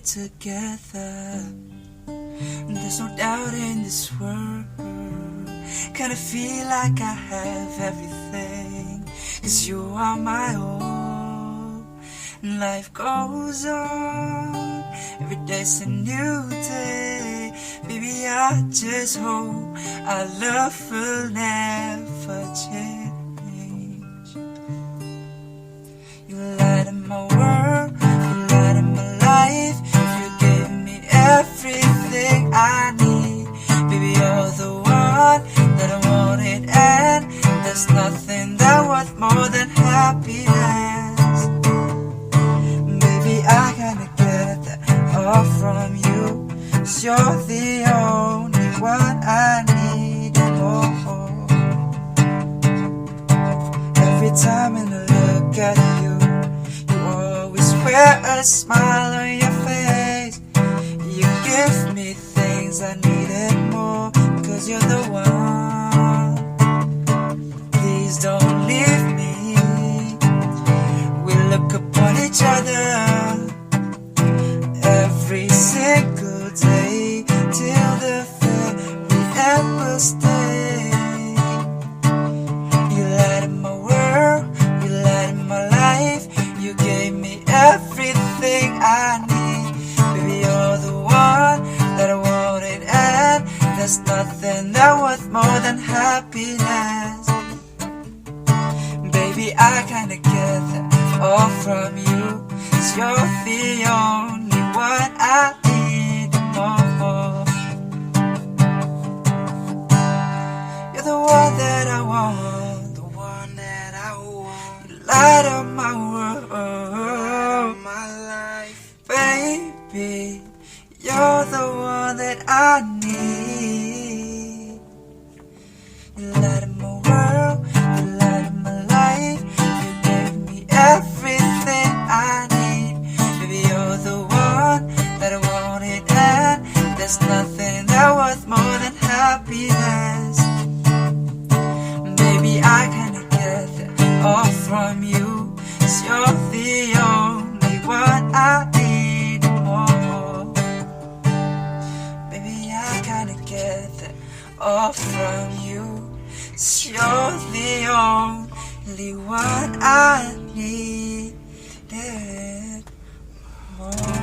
together. There's no doubt in this world. Kinda feel like I have everything, 'cause you are my all. And life goes on, every day's a new day. Baby, I just hope our love will never change. You lighten my world, you lighten my life. You gave me everything I need. Baby, you're the one that I wanted, and there's nothing that worth more than happiness. Baby, I gotta get that all from you, 'cause you're the only one I need and more. Every time when I look at you, you always wear a smile on your face. You give me things I need and more, 'cause you're the one. Please don't leave me. We look upon each other every single day till the very end will stay. You lighten my world, you lighten my life. You gave me everything I need. Baby, you're the one that I wanted, and there's nothing that worth more than happiness. Baby, I kinda get that all from you, 'cause you're the only one I need more. You're the one that I want, the one that I want. You light up my world, my life. Baby, you're the one that I need. You light up my world, you light up my life. You gave me everything I need. Baby, you're the one that I wanted, and there's nothing that worth more than happiness. Baby, I kinda get that all from you, 'cause you're the only one I need more. Baby, I kinda get that all from you, 'cause you're the only one I need more.